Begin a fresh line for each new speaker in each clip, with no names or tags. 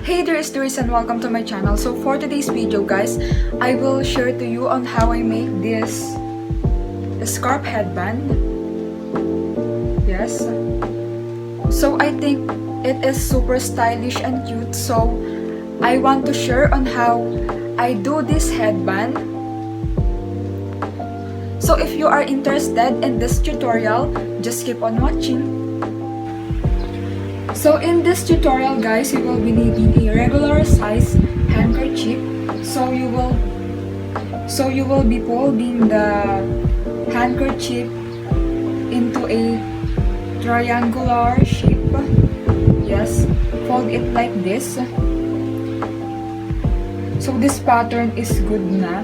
Hey there, it's Laurice and welcome to my channel. So for today's video guys, I will share to you on how I make this scarf headband. Yes. So I think it is super stylish and cute. So I want to share on how I do this headband. So if you are interested in this tutorial, just keep on watching. So in this tutorial guys, you will be needing a regular size handkerchief. So you will be folding the handkerchief into a triangular shape. Yes, fold it like this. So this pattern is good na.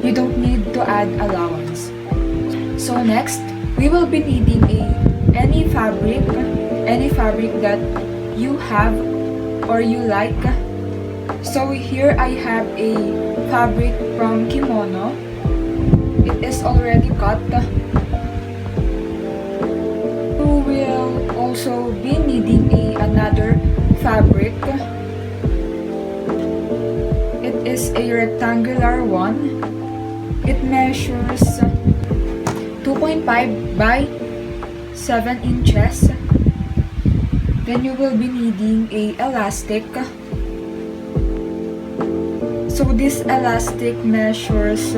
You don't need to add allowance. So next, we will be needing any fabric that you have or you like. So here I have a fabric from kimono. It is already cut. We will also be needing another fabric. It is a rectangular one. It measures 2.5 by 7 inches. Then you will be needing a elastic. So this elastic measures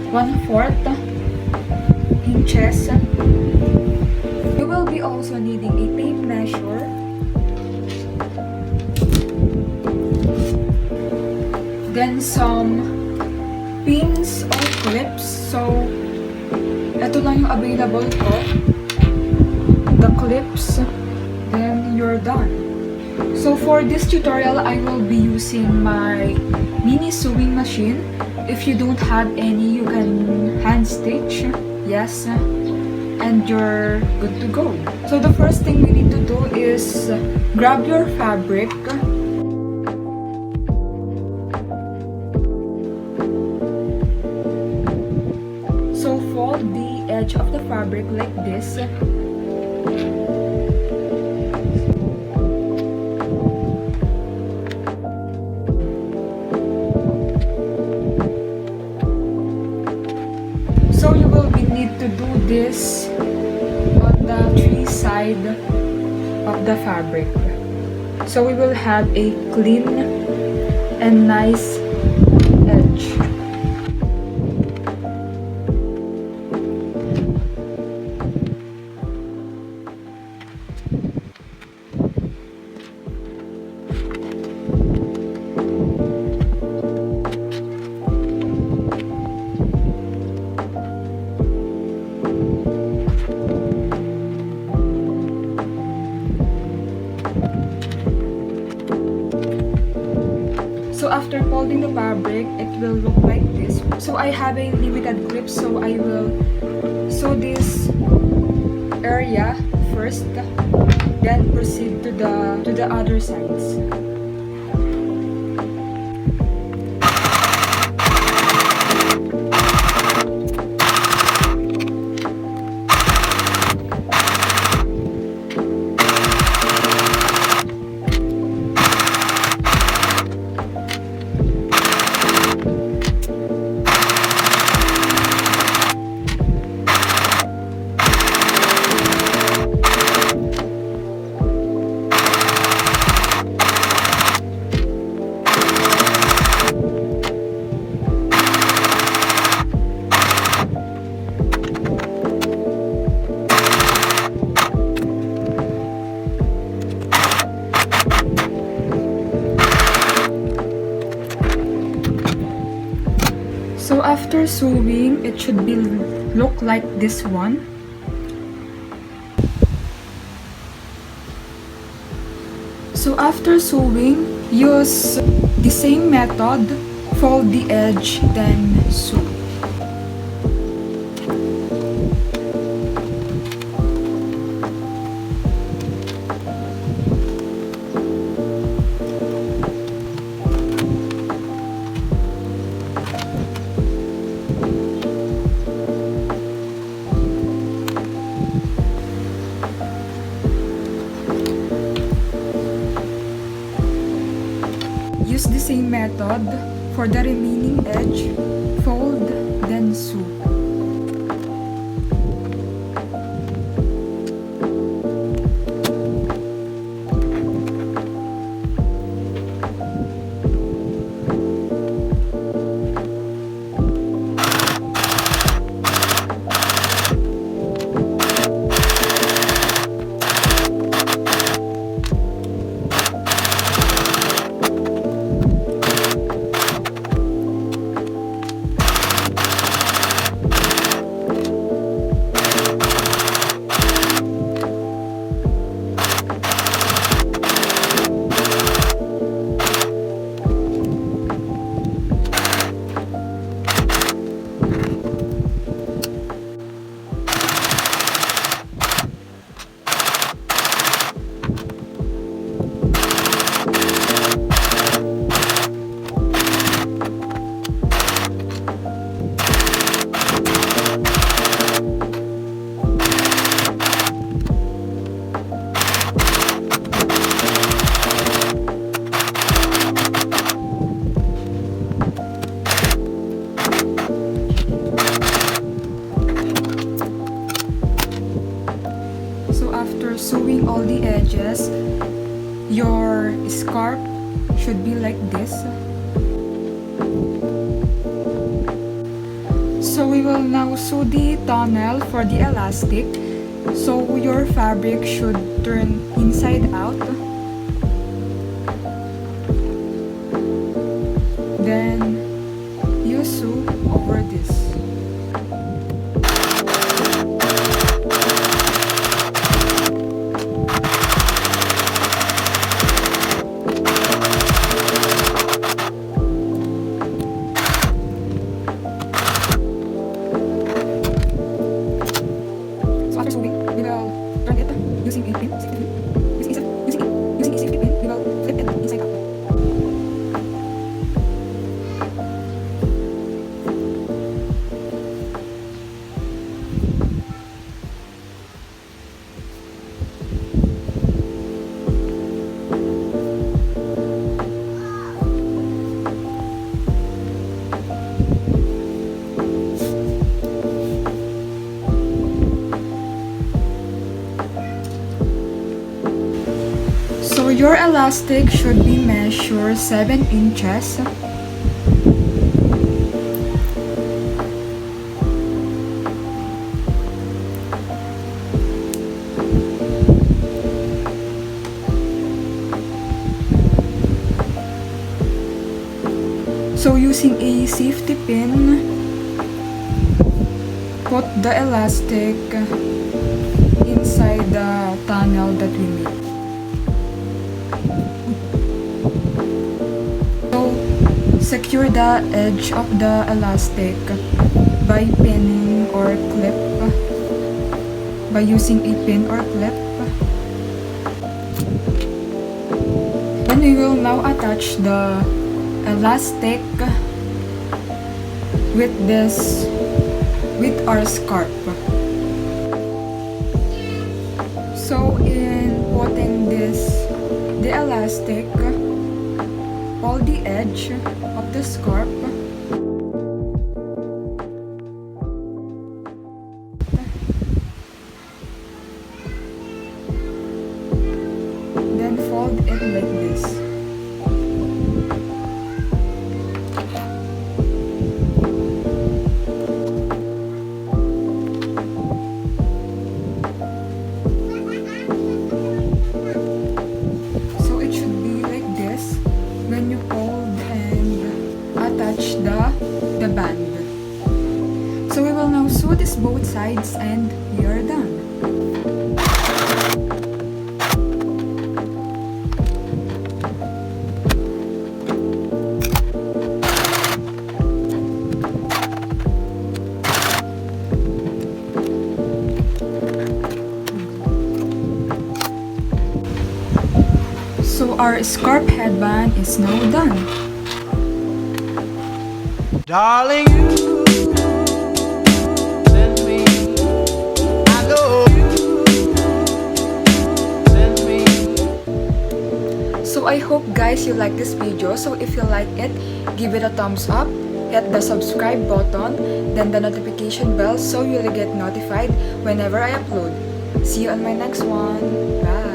1/4 inches. You will be also needing a tape measure. Then some pins or clips. So ito lang yung available ko. The clips. Then you're done. So for this tutorial, I will be using my mini sewing machine. If you don't have any, you can hand stitch. Yes, and you're good to go. So the first thing we need to do is grab your fabric. So fold the edge of the fabric like this. So you will need to do this on the three sides of the fabric. So we will have a clean and nice edge. So after folding the fabric, it will look like this. So I have a limited clip, so I will sew this area first, then proceed to the other sides. So after sewing, it should look like this one. So after sewing, use the same method, fold the edge, then sew. use the same method for the remaining edge. Fold, then sew. After sewing all the edges, your scarf should be like this. So we will now sew the tunnel for the elastic. So your fabric should turn inside out. Then you sew over this. So your elastic should be measured 7 inches. So using a safety pin, put the elastic inside the tunnel that we made. So secure the edge of the elastic by pinning or clip, by using a pin or clip. Then we will now attach the elastic with our scarf. So in putting the elastic, all the edge of the scarf, then fold it like this. The band. So we will now sew this both sides and we are done. So our scarf headband is now done.
Darling, you send me, I know you send me.
So So I hope guys you like this video. So if you like it, give it a thumbs up, hit the subscribe button, then the notification bell so you'll get notified whenever I upload. See you on my next one. Bye!